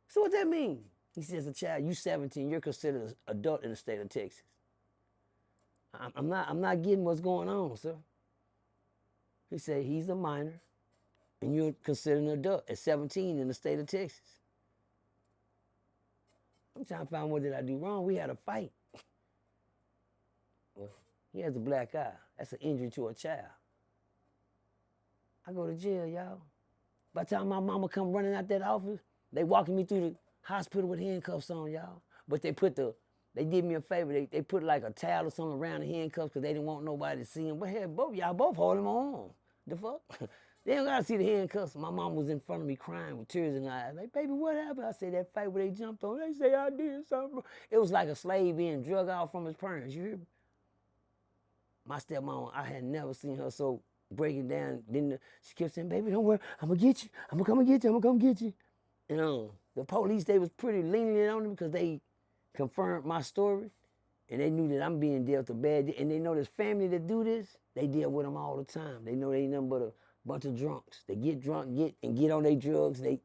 So what that mean? He says, a child, you 17, you're considered an adult in the state of Texas. I'm not getting what's going on, sir. He said, he's a minor, and you're considered an adult at 17 in the state of Texas. I'm trying to find what did I do wrong. We had a fight. Well, he has a black eye. That's an injury to a child. I go to jail, y'all. By the time my mama come running out that office, they walking me through the hospital with handcuffs on, y'all. But they did me a favor. They put like a towel or something around the handcuffs because they didn't want nobody to see them. But hey, y'all both holding my arm. The fuck? They don't gotta see the handcuffs. My mom was in front of me crying with tears in her eyes. Like, baby, what happened? I said, that fight where they jumped on. They say I did something. It was like a slave being drug out from his parents. You hear me? My stepmom, I had never seen her so breaking down. Then she kept saying, baby, don't worry. I'm gonna get you. I'm gonna come and get you. I'm gonna come get you. And the police, they was pretty lenient on them because they confirmed my story. And they knew that I'm being dealt a bad. And they know this family that do this, they deal with them all the time. They know they ain't nothing but a bunch of drunks. They get drunk, get on their drugs. They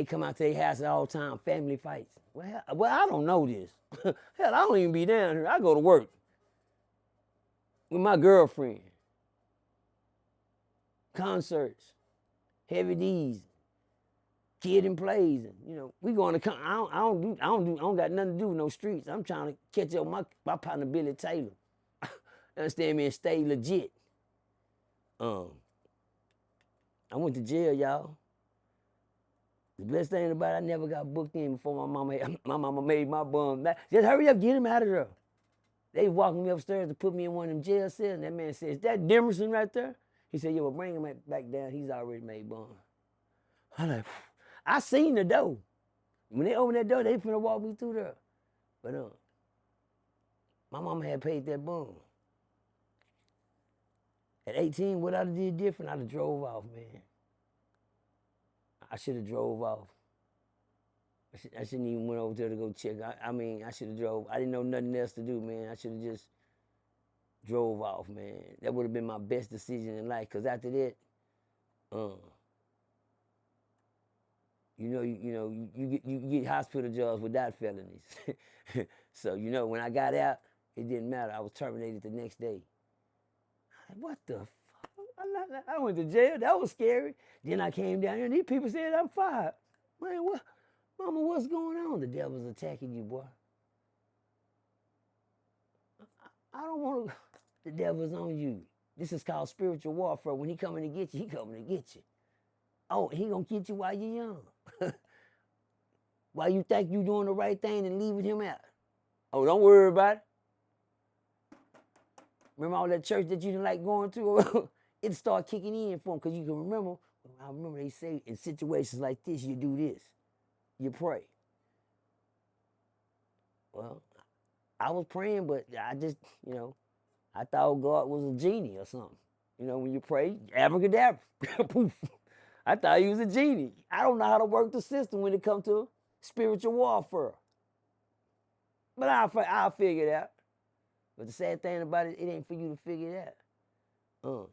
come out to their house all the time, family fights. Well, I don't know this. Hell, I don't even be down here. I go to work with my girlfriend. Concerts, Heavy D's, Kid and Plays, and we going to. I don't got nothing to do with no streets. I'm trying to catch up with my partner Billy Taylor. Understand me, and stay legit. I went to jail, y'all. The best thing about it, I never got booked in before my mama made my bum back. Just hurry up, get him out of there. They walking me upstairs to put me in one of them jail cells, and that man says, that Demerson right there? He said, yeah, well, bring him back down. He's already made bond. I'm like, I seen the door. When they opened that door, they finna walk me through there. But my mama had paid that bond. At 18, what I'd have did different, I'd have drove off, man. I should have drove off. I shouldn't even went over there to go check. I should have drove. I didn't know nothing else to do, man. I should have just drove off, man. That would have been my best decision in life. Cause after that, you get hospital jobs without felonies. So when I got out, it didn't matter. I was terminated the next day. What the fuck? I went to jail. That was scary. Then I came down here and these people said I'm fired. Man, what? Mama, what's going on? The devil's attacking you, boy. I don't want to. The devil's on you. This is called spiritual warfare. When he coming to get you, he coming to get you. Oh, he gonna get you while you're young. While you think you doing the right thing and leaving him out. Oh, don't worry about it. Remember all that church that you didn't like going to? It'll start kicking in for him because you can remember. I remember they say in situations like this, you do this. You pray. Well, I was praying, but I just, I thought God was a genie or something. You know, when you pray, abracadabra, poof. I thought he was a genie. I don't know how to work the system when it comes to spiritual warfare. But I'll figure it out. But the sad thing about it, it ain't for you to figure it out.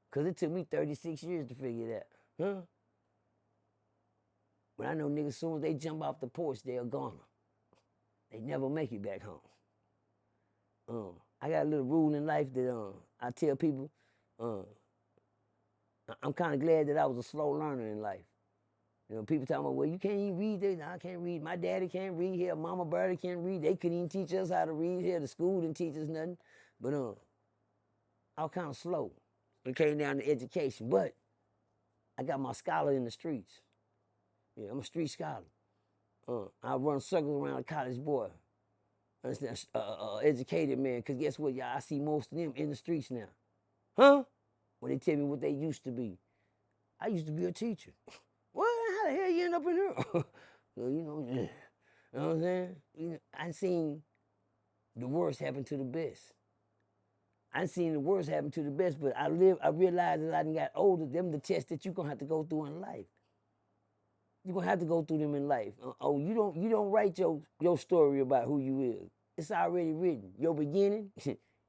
Because it took me 36 years to figure it out. Huh? But I know niggas, as soon as they jump off the porch, they're gone. They never make it back home. I got a little rule in life that I tell people, I'm kind of glad that I was a slow learner in life. You know, people tell me, well, you can't even read. No, I can't read. My daddy can't read here. Mama barely can't read. They couldn't even teach us how to read here. The school didn't teach us nothing. But I was kind of slow when it came down to education. But I got my scholar in the streets. Yeah, I'm a street scholar. I run circles around a college boy. Educated man, because guess what, y'all? I see most of them in the streets now. Huh? When they tell me what they used to be. I used to be a teacher. What? How the hell you end up in here? So, you know what I'm saying? You know, I seen the worst happen to the best. I seen the worst happen to the best, but I realized as I got older, them the tests that you're gonna have to go through in life. You're gonna have to go through them in life. You don't write your story about who you is. It's already written. Your beginning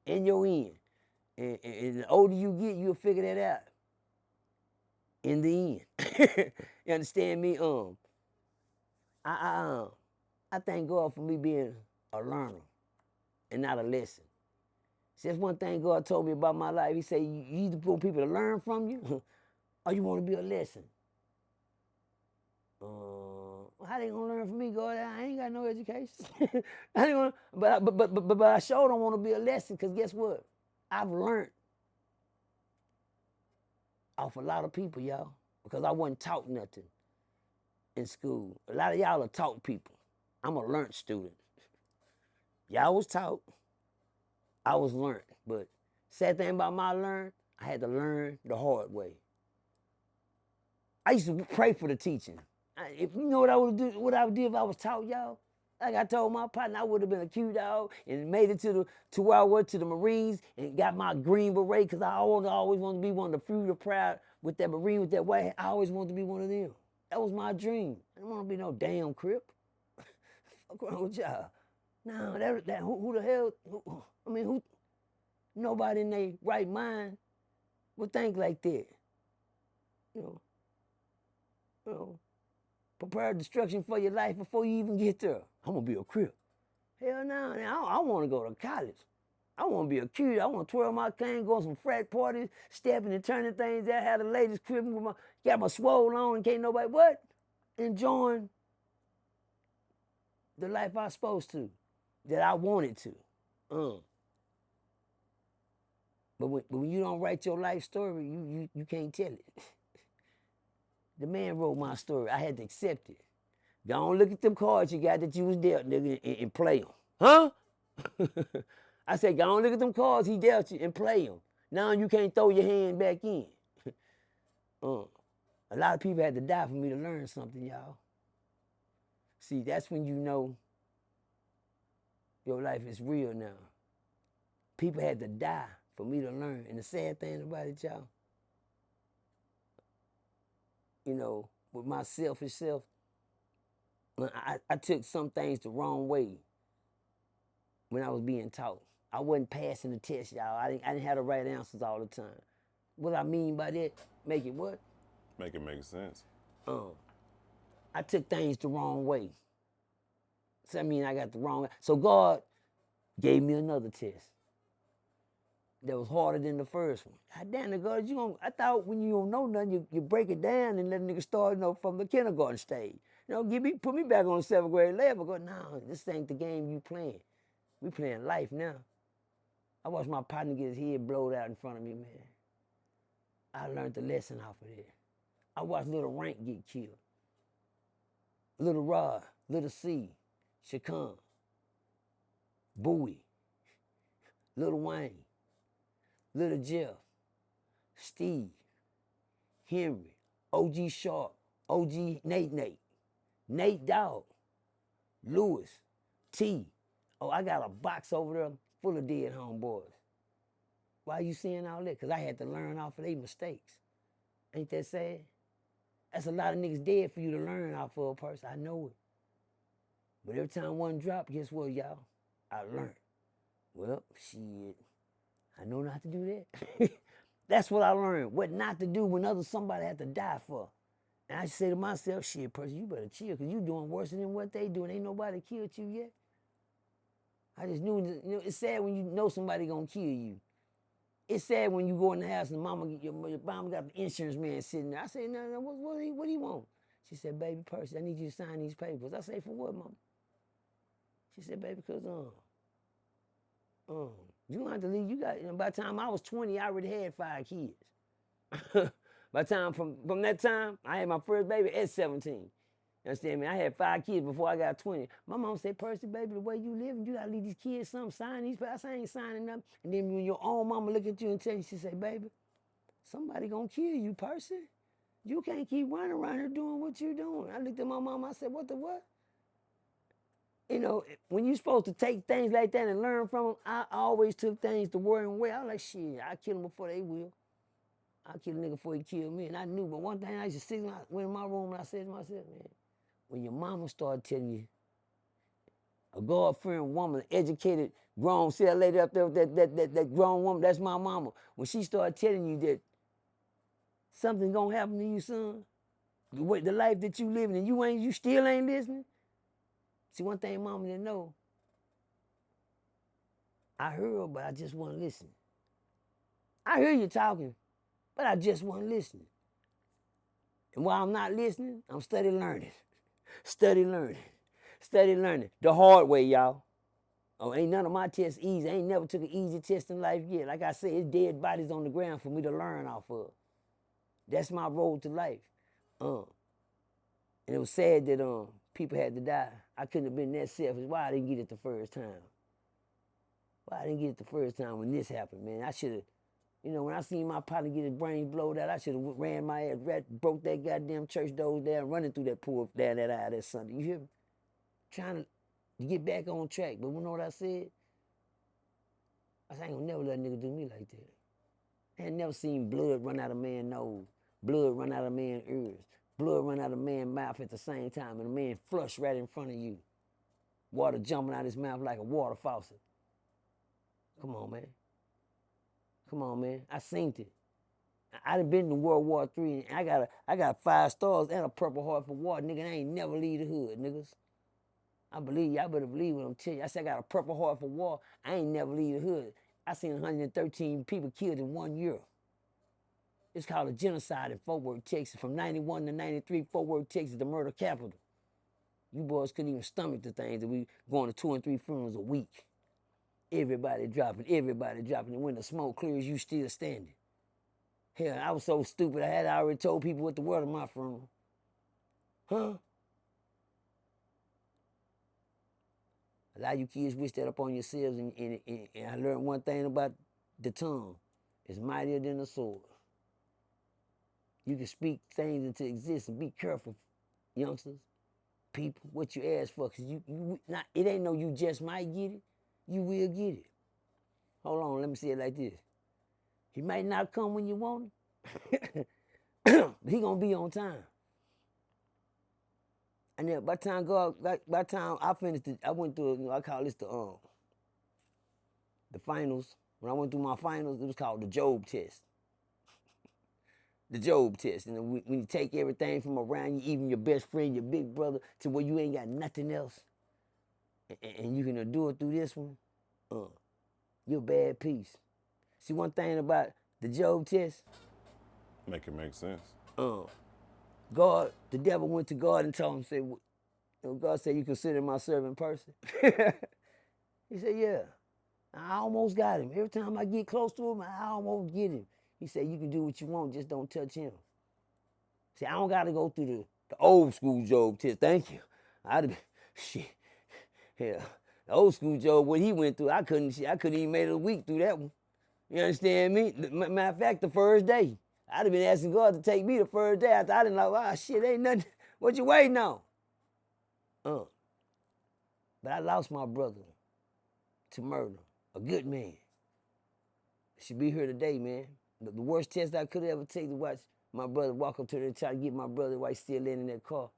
and your end. And the older you get, you'll figure that out. In the end. You understand me? I thank God for me being a learner and not a lesson. See, that's one thing God told me about my life. He said, you either want people to learn from you or you want to be a lesson. How they gonna learn from me, God? I ain't got no education. I ain't gonna, but I sure don't want to be a lesson, because guess what? I've learned off a lot of people, y'all, because I wasn't taught nothing in school. A lot of y'all are taught people. I'm a learned student. Y'all was taught, I was learned. But sad thing about my learn, I had to learn the hard way. I used to pray for the teaching. If you know what I would do, what I would do if I was taught, y'all. Like I told my partner, I would have been a Q dog and made it to where I was, to the Marines, and got my Green Beret, because I always wanted to be one of the few, the proud, with that Marine, with that white hat. I always wanted to be one of them. That was my dream. I didn't want to be no damn Crip. What's wrong with y'all? No, who the hell? Who? Nobody in their right mind would think like that. You know, prepare destruction for your life before you even get there. I'm gonna be a Crip. Hell no, I want to go to college. I want to be a kid. I want to twirl my cane, go on some frat parties, stepping and turning things out, have the latest crib, got my swole on, and can't nobody, what? Enjoying the life I was supposed to, that I wanted to. But when you don't write your life story, you can't tell it. The man wrote my story. I had to accept it. Don't look at them cards you got that you was dealt, nigga, and play them. Huh? I said, go on, look at them cards he dealt you and play them. Now you can't throw your hand back in. A lot of people had to die for me to learn something, y'all. See, that's when you know your life is real now. People had to die for me to learn. And the sad thing about it, y'all, you know, with my selfish self, I took some things the wrong way when I was being taught. I wasn't passing the test, y'all. I didn't have the right answers all the time. What I mean by that, make it what? Make it make sense. I took things the wrong way. So I mean I got the wrong. So God gave me another test that was harder than the first one. God damn it, God, I thought when you don't know nothing, you break it down and let a nigga start, from the kindergarten stage. Put me back on the 7th grade level. Go, no, this ain't the game you playing. We playing life now. I watched my partner get his head blowed out in front of me, man. I learned the lesson off of that. I watched Little Rank get killed. Little Rod, Little C, Shakan, Bowie, Little Wayne, Little Jeff, Steve, Henry, OG Sharp, OG Nate Dogg, Lewis, T. Oh, I got a box over there full of dead homeboys. Why you saying all that? Because I had to learn off of their mistakes. Ain't that sad? That's a lot of niggas dead for you to learn off of a person. I know it. But every time one drop, guess what, y'all? I learned. Well, shit, I know not to do that. That's what I learned. What not to do when somebody had to die for. And I say to myself, shit, Percy, you better chill, because you doing worse than what they doing. Ain't nobody killed you yet. I just knew, it's sad when you know somebody gonna kill you. It's sad when you go in the house and your mama got the insurance man sitting there. I say, no, what do you want? She said, baby Percy, I need you to sign these papers. I say, for what, mama? She said, baby, because you don't have to leave. By the time I was 20, I already had 5 kids. By the time from that time, I had my first baby at 17. You understand me? I had 5 kids before I got 20. My mom said, Percy, baby, the way you living, you gotta leave these kids something, sign these papers. I said, I ain't signing nothing. And then when your own mama look at you and tell you, she say, baby, somebody gonna kill you, Percy. You can't keep running around here doing what you doing. I looked at my mom, I said, what the what? You know, when you supposed to take things like that and learn from them, I always took things the wrong way. I was like, shit, I kill them before they will. I kill a nigga before he kill me. And I knew, but one thing I used to sit, I went in my room and I said to myself, man, when your mama started telling you, a God-fearing woman, educated, grown, see that lady up there, that grown woman, that's my mama. When she started telling you that something's gonna happen to you, son, the life that you living and you still ain't listening. See, one thing mama didn't know, I heard, but I just wasn't listening. I hear you talking, but I just wasn't listening. And while I'm not listening, I'm study learning. Study learning. Study learning. The hard way, y'all. Oh, ain't none of my tests easy. I ain't never took an easy test in life yet. Like I said, it's dead bodies on the ground for me to learn off of. That's my road to life. And it was sad that people had to die. I couldn't have been that selfish. Why I didn't get it the first time? Why I didn't get it the first time when this happened, man? I should have, when I seen my partner get his brains blowed out, I should have ran my ass, broke that goddamn church doors down, running through that pool down that aisle that Sunday. You hear me? Trying to get back on track. But you know what I said? I said, I ain't gonna never let a nigga do me like that. I had never seen blood run out of man's nose, blood run out of man's ears, blood run out of man's mouth at the same time, and a man flush right in front of you. Water jumping out his mouth like a water faucet. Come on, man. Come on, man. I seen it. I done been to World War III, and I got 5 stars and a Purple Heart for war, nigga. I ain't never leave the hood, niggas. I believe y'all better believe what I'm telling you. I said I got a Purple Heart for war. I ain't never leave the hood. I seen 113 people killed in 1 year. It's called a genocide in Fort Worth, Texas. From 91 to 93, Fort Worth, Texas, the murder capital. You boys couldn't even stomach the things that we going to 2 and 3 funerals a week. Everybody dropping. And when the smoke clears, you still standing. Hell, I was so stupid, I had already told people what the word of my funeral. Huh? A lot of you kids wish that upon yourselves, and I learned one thing about the tongue. It's mightier than the sword. You can speak things into existence, and be careful, youngsters, people, what you ask for, because it ain't no you just might get it, you will get it. Hold on, let me say it like this. He might not come when you want him, but he gonna be on time. And then by the time I finished it, I went through, I call this the finals. When I went through my finals, it was called the Job test. The Job test. And when you take everything from around you, even your best friend, your big brother, to where you ain't got nothing else, and you can endure through this one, you're a bad piece. See, one thing about the Job test, Make it make sense. God, the devil went to God and told him, God said, you consider my servant Percy? He said, yeah. I almost got him. Every time I get close to him, I almost get him. He said, you can do what you want, just don't touch him. See, I don't got to go through the old school Job test. Thank you. I'd have been, shit. Yeah. The old school Job, what he went through, I couldn't even make it a week through that one. You understand me? Matter of fact, the first day, I'd have been asking God to take me the first day after I didn't like, shit, ain't nothing. What you waiting on? But I lost my brother to murder, a good man. Should be here today, man. The worst test I could ever take to watch my brother walk up to there and try to get my brother while he's still laying in that car.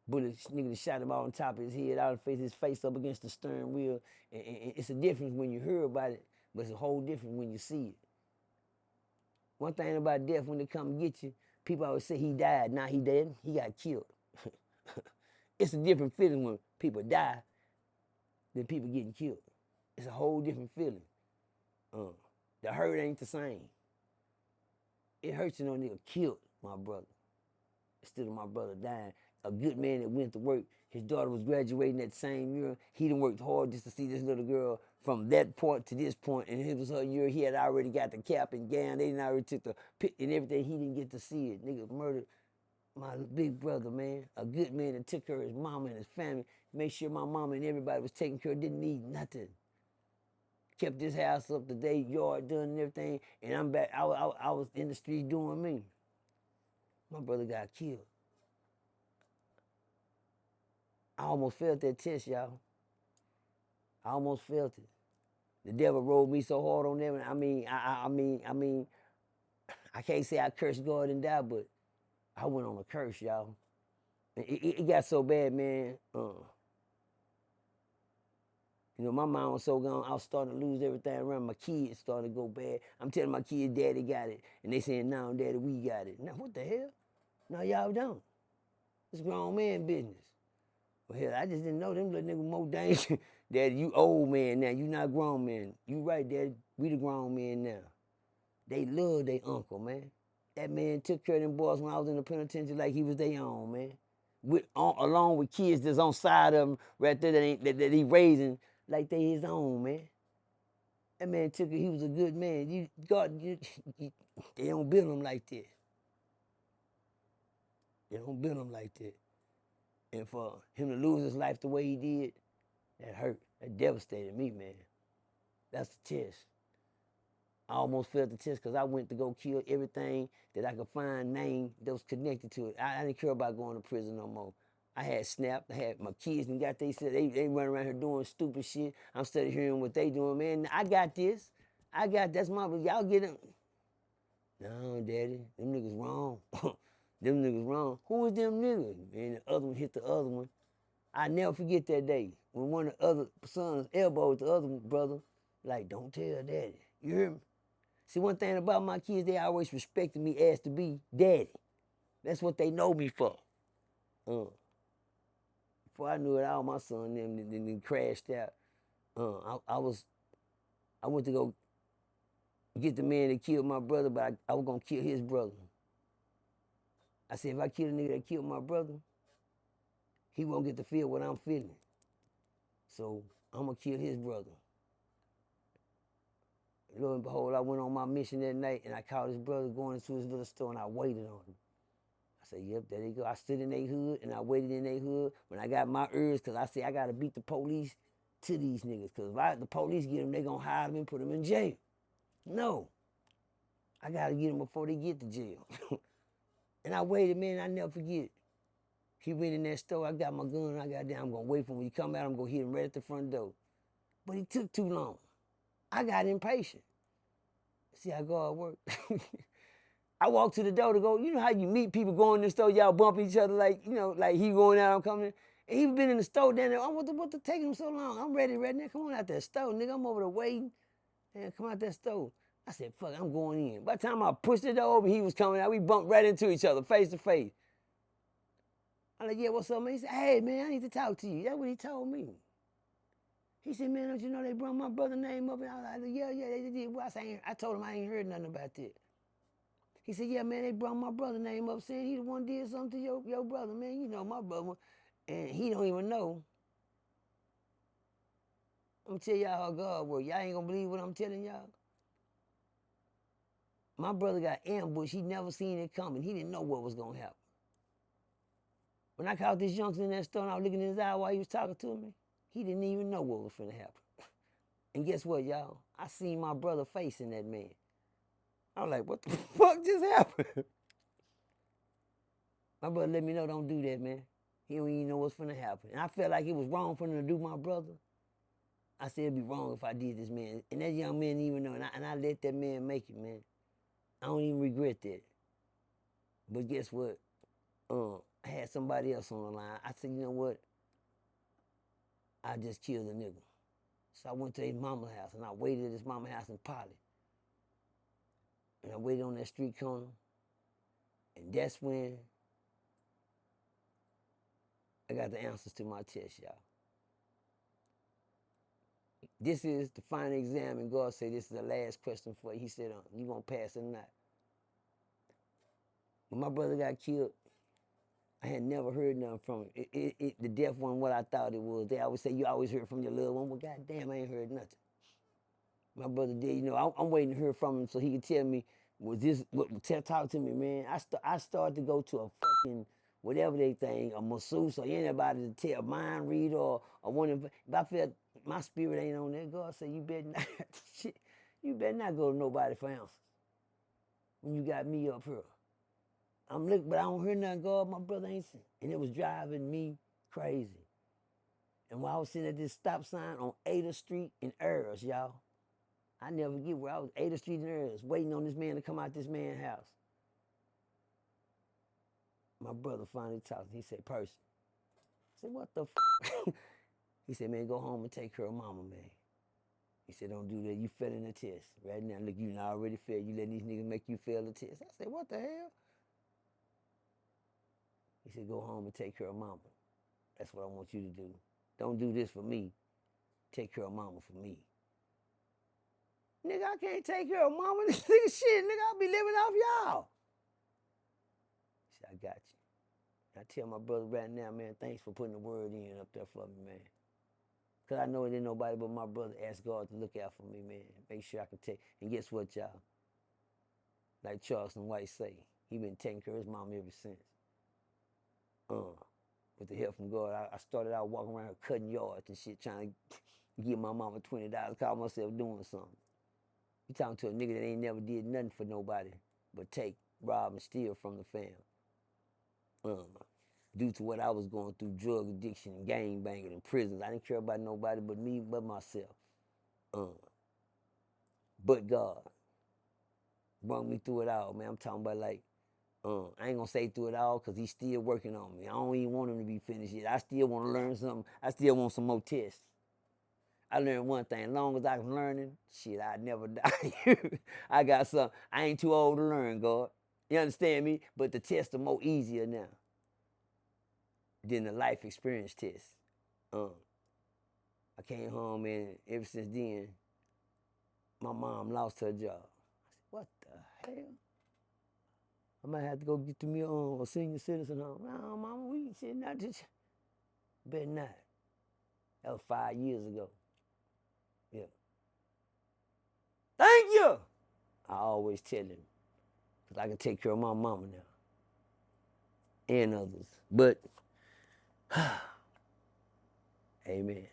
Bullet nigga shot him out on top of his head, out of his face up against the steering wheel. And it's a difference when you hear about it, but it's a whole difference when you see it. One thing about death, when they come get you, people always say he died. Nah, he didn't. He got killed. It's a different feeling when people die than people getting killed. It's a whole different feeling. The hurt ain't the same. It hurts to know a nigga killed my brother instead of my brother dying. A good man that went to work, his daughter was graduating that same year. He done worked hard just to see this little girl from that point to this point, and it was her year. He had already got the cap and gown. They didn't already took the pic and everything. He didn't get to see it. Nigga murdered my big brother, man. A good man that took care of his mama and his family, made sure my mama and everybody was taken care of, didn't need nothing. Kept this house up to date, yard done and everything, and I'm back. I was in the street doing me. My brother got killed. I almost failed that test, y'all. I almost failed it. The devil rolled me so hard on them. I mean, I can't say I cursed God and died, but I went on a curse, y'all. It got so bad, man. You know, my mind was so gone, I was starting to lose everything around. My kids started to go bad. I'm telling my kids, Daddy got it. And they saying, no, Daddy, we got it. Now, what the hell? No, y'all don't. It's grown man business. Well, hell, I just didn't know them little niggas more dangerous. Daddy, you old man now. You not grown man. You right, Daddy. We the grown men now. They love their uncle, man. That man took care of them boys when I was in the penitentiary like he was their own, man. Along with kids that's on side of him right there that he raising like they his own, man. That man took it. He was a good man. They don't build him like that. They don't build him like that. And for him to lose his life the way he did, that hurt. That devastated me, man. That's the test. I almost failed the test because I went to go kill everything that I could find name that was connected to it. I didn't care about going to prison no more. I had snapped. I had my kids and got they said they run around here doing stupid shit. I'm studying hearing what they doing, man. I got this. That's my y'all get them. No, Daddy, them niggas wrong. Them niggas wrong. Who was them niggas? And the other one hit the other one. I never forget that day when one of the other sons elbowed the other brother. Like, don't tell Daddy. You hear me? See, one thing about my kids, they always respected me as to be Daddy. That's what they know me for. Before I knew it, all my son then crashed out. I went to go get the man that killed my brother, but I was gonna kill his brother. I said, if I kill the nigga that killed my brother, he won't get to feel what I'm feeling. So I'm gonna kill his brother. Lo and behold, I went on my mission that night and I caught his brother going into his little store and I waited on him. I said, yep, there they go. I stood in their hood and I waited in their hood when I got my urge because I said, I got to beat the police to these niggas because if the police get them, they going to hide them and put them in jail. No. I got to get them before they get to jail. And I waited, man, I never forget. He went in that store, I got my gun, I got down, I'm going to wait for him. When he come out, I'm going to hit him right at the front door. But he took too long. I got impatient. See how God works. I walked to the door to go, you know how you meet people going in the store, y'all bump each other like, you know, like he going out, I'm coming in. And he been in the store down there, what the taking him so long? I'm ready right now. Come on out that store, nigga. I'm over there waiting. And come out that store. I said, fuck, I'm going in. By the time I pushed it over, he was coming out. We bumped right into each other, face to face. I'm like, yeah, what's up, man? He said, hey, man, I need to talk to you. That's what he told me. He said, man, don't you know they brought my brother's name up? And I was like, yeah, they did. Well, I told him I ain't heard nothing about that. He said, yeah, man, they brought my brother's name up saying he the one did something to your brother, man. You know my brother. And he don't even know. I'm going to tell y'all how God works. Y'all ain't going to believe what I'm telling y'all. My brother got ambushed. He never seen it coming. He didn't know what was going to happen. When I caught this youngster in that store and I was looking in his eye while he was talking to me, he didn't even know what was finna happen. And guess what, y'all? I seen my brother facing that man. I was like, what the fuck just happened? My brother let me know, don't do that, man. He don't even know what's finna happen. And I felt like it was wrong for him to do my brother. I said it'd be wrong if I did this, man. And that young man didn't even know, and I let that man make it, man. I don't even regret that. But guess what? I had somebody else on the line. I said, you know what? I just killed a nigga. So I went to his mama's house, and I waited at his mama's house in Polly. And I waited on that street corner, and that's when I got the answers to my test, y'all. This is the final exam, and God said, this is the last question for you. He said, you gonna pass or not? When my brother got killed, I had never heard nothing from him. The death wasn't what I thought it was. They always say, you always heard from your loved one. Well, goddamn, I ain't heard nothing. My brother did, you know, I'm waiting to hear from him so he could tell me, talk to me, man. I started to go to a fucking, whatever they think, a masseuse or anybody to tell, mind read or one of, but I felt my spirit ain't on there. God said, you better not, shit, you better not go to nobody for answers when you got me up here. I'm looking, but I don't hear nothing, God, my brother ain't seen. And it was driving me crazy. And while I was sitting at this stop sign on 8th Street in Earls, y'all, I never get where I was, 8th Street in Earls, waiting on this man to come out this man's house. My brother finally talked. He said, Percy. I said, what the fuck? He said, man, go home and take care of mama, man. He said, don't do that. You failing the test. Right now, look, you already failed. You letting these niggas make you fail the test. I said, what the hell? He said, go home and take care of mama. That's what I want you to do. Don't do this for me. Take care of mama for me. Nigga, I can't take care of mama. This nigga shit, nigga, I'll be living off y'all. He said, I got you. I tell my brother right now, man, thanks for putting the word in up there for me, man. Because I know it ain't nobody but my brother. Ask God to look out for me, man. Make sure I can take. And guess what, y'all? Like Charleston White say, he been taking care of his mama ever since. With the help from God, I started out walking around cutting yards and shit, trying to give my mama $20, call myself doing something. You talking to a nigga that ain't never did nothing for nobody but take, rob, and steal from the fam. Due to what I was going through, drug addiction and gang banging in prisons, I didn't care about nobody but me, but myself. But God brought me through it all, man. I'm talking about like, I ain't gonna say through it all because he's still working on me. I don't even want him to be finished yet. I still want to learn something. I still want some more tests. I learned one thing. As long as I'm learning, shit, I never die. I got something. I ain't too old to learn, God. You understand me? But the tests are more easier now than the life experience test. I came home, and ever since then, my mom lost her job. I said, what the hell? I might have to go get to me a senior citizen home. No, mama, we ain't sitting out this. Better not. That was 5 years ago. Yeah. Thank you. I always tell him, because I can take care of my mama now. And others. But, amen.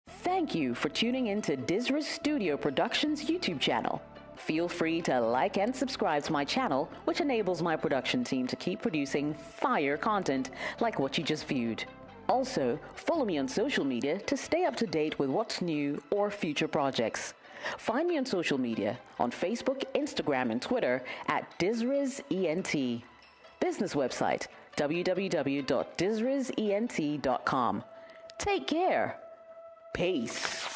Thank you for tuning in to DisRiz Studio Productions YouTube channel. Feel free to like and subscribe to my channel, which enables my production team to keep producing fire content like what you just viewed. Also, follow me on social media to stay up to date with what's new or future projects. Find me on social media on Facebook, Instagram, and Twitter at DisRizEnt. Business website www.DisRizEnt.com. Take care. Peace.